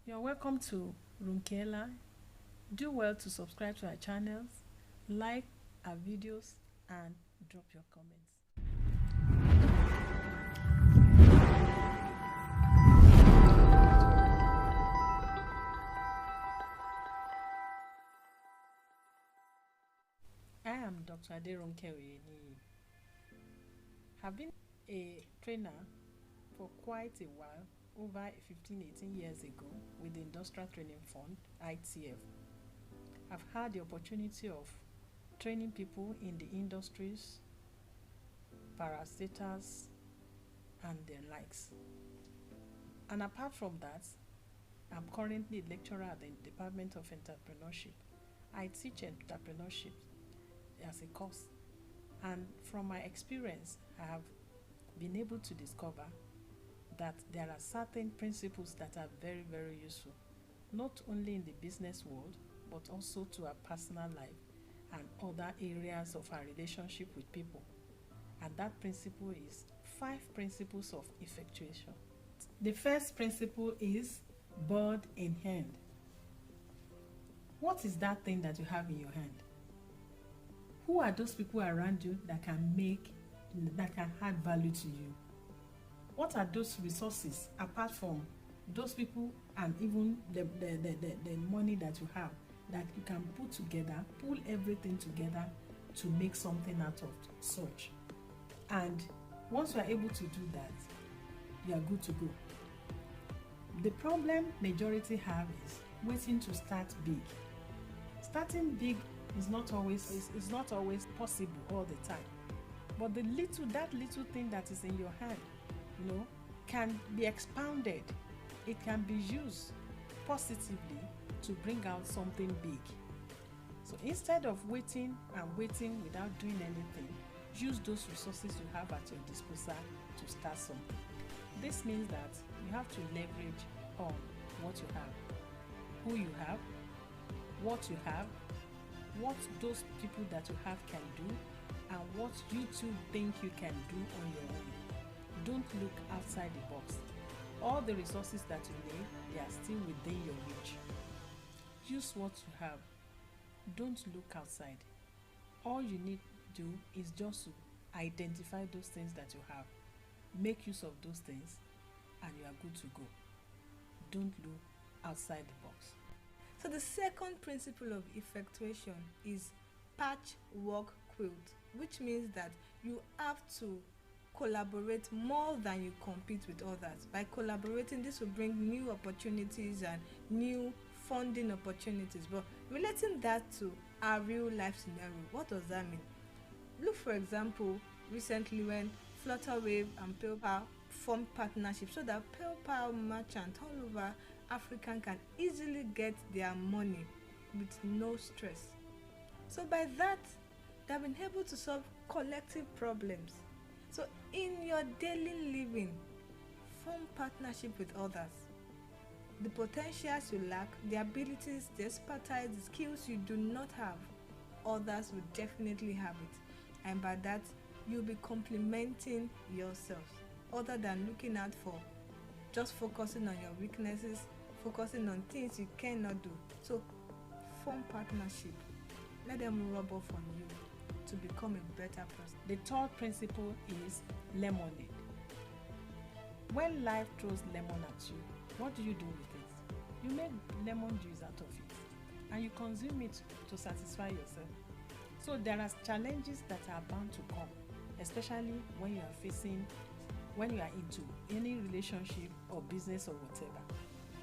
You're welcome to Runkela. Do well to subscribe to our channels, like our videos, and drop your comments. I am Dr. Aderonke Oyeniyi. Have been a trainer for quite a while, over 15-18 years ago, with the Industrial Training Fund, ITF. I've had the opportunity of training people in the industries, parastatals, and their likes. And apart from that, I'm currently a lecturer at the Department of Entrepreneurship. I teach entrepreneurship as a course. And from my experience, I have been able to discover that there are certain principles that are very, very useful, not only in the business world, but also to our personal life and other areas of our relationship with people. And that principle is 5 principles of effectuation. The first principle is bird in hand. What is that thing that you have in your hand? Who are those people around you that can add value to you? What are those resources apart from those people and even the money that you have that you can put together, pull everything together to make something out of such? And once you are able to do that, you are good to go. The problem majority have is waiting to start big. Starting big is not always possible all the time. But that little thing that is in your hand, can be expounded. It can be used positively to bring out something big. So instead of waiting without doing anything, use those resources you have at your disposal to start something. This means that you have to leverage on what you have, who you have, what you have, what those people that you have can do, and what you too think you can do on your own. Don't look outside the box. All the resources that you need, they are still within your reach. Use what you have. Don't look outside. All you need to do is just to identify those things that you have. Make use of those things and you are good to go. Don't look outside the box. So the second principle of effectuation is patchwork quilt, which means that you have to collaborate more than you compete with others. By collaborating, this will bring new opportunities and new funding opportunities. But relating that to our real life scenario, what does that mean? Look, for example, recently when Flutterwave and PayPal formed partnerships so that PayPal merchants all over Africa can easily get their money with no stress. So by that, they've been able to solve collective problems. So in your daily living, form partnership with others. The potentials you lack, the abilities, the expertise, the skills you do not have, others will definitely have it. And by that, you'll be complementing yourself, other than looking out for just focusing on your weaknesses, focusing on things you cannot do. So form partnership. Let them rub off on you to become a better person. The third principle is lemonade. When life throws lemon at you, what do you do with it? You make lemon juice out of it and you consume it to satisfy yourself. So there are challenges that are bound to come, especially when you are into any relationship or business or whatever.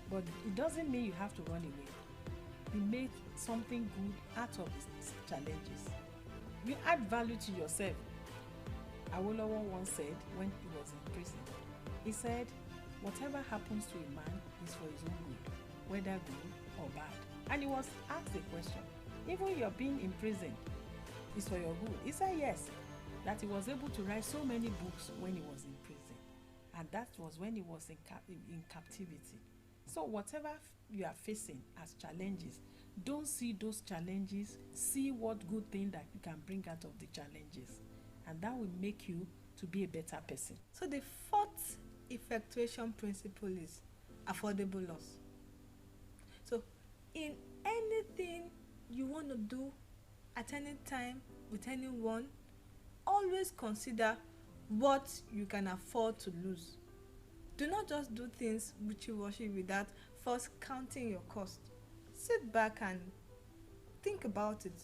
But it doesn't mean you have to run away. You make something good out of these challenges. You add value to yourself. Awolowo once said when he was in prison, he said, whatever happens to a man is for his own good, whether good or bad. And he was asked a question, even your being in prison is for your good. He said yes, that he was able to write so many books when he was in prison. And that was when he was in captivity. So whatever you are facing as challenges, don't see those challenges, see what good thing that you can bring out of the challenges. And that will make you to be a better person. So the fourth effectuation principle is affordable loss. in anything you want to do at any time with anyone, always consider what you can afford to lose. Do not just do things wishy-washy without first counting your cost. Sit back and think about it.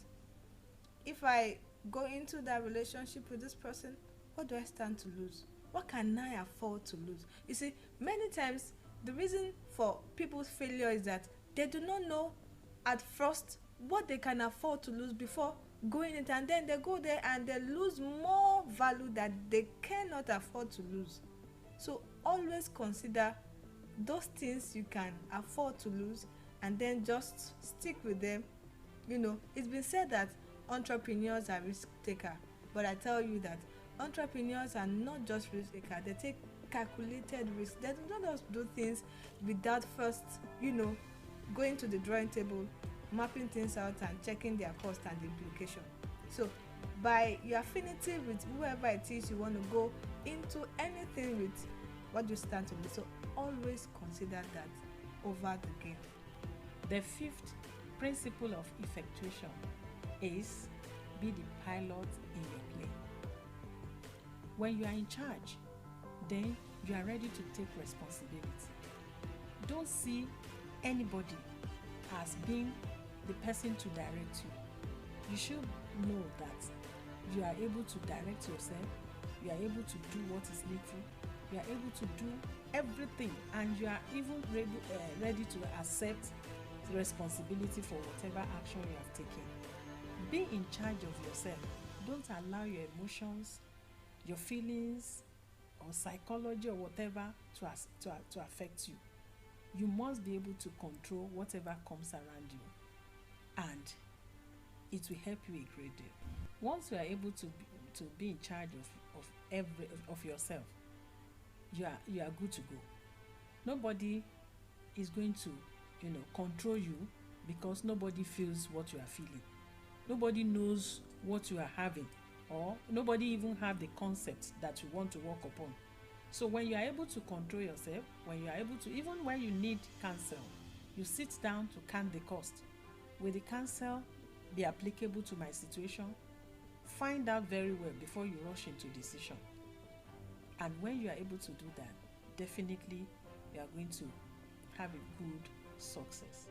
If I go into that relationship with this person, what do I stand to lose? What can I afford to lose? You see, many times the reason for people's failure is that they do not know at first what they can afford to lose before going it, and then they go there and they lose more value that they cannot afford to lose. So always consider those things you can afford to lose and then just stick with them. You know, it's been said that entrepreneurs are risk takers, but I tell you that entrepreneurs are not just risk takers, they take calculated risks. They do not just do things without first, going to the drawing table, mapping things out and checking their cost and the implication. So by your affinity with whoever it is you want to go into anything with, what you stand to do. So always consider that over the game. The fifth principle of effectuation is be the pilot in your plane. When you are in charge, then you are ready to take responsibility. Don't see anybody as being the person to direct you. You should know that you are able to direct yourself, you are able to do what is needful, you are able to do everything, and you are even ready to accept the responsibility for whatever action you have taken. Be in charge of yourself. Don't allow your emotions, your feelings, or psychology or whatever to affect you. You must be able to control whatever comes around you, and it will help you a great deal. Once you are able to be in charge of yourself, you are good to go. Nobody is going to control you, because nobody feels what you are feeling. Nobody knows what you are having, or nobody even have the concept that you want to work upon. So when you are able to control yourself, when you are able to, even when you need counsel, you sit down to count the cost. Will the counsel be applicable to my situation? Find out very well before you rush into decision. And when you are able to do that, definitely you are going to have a good success.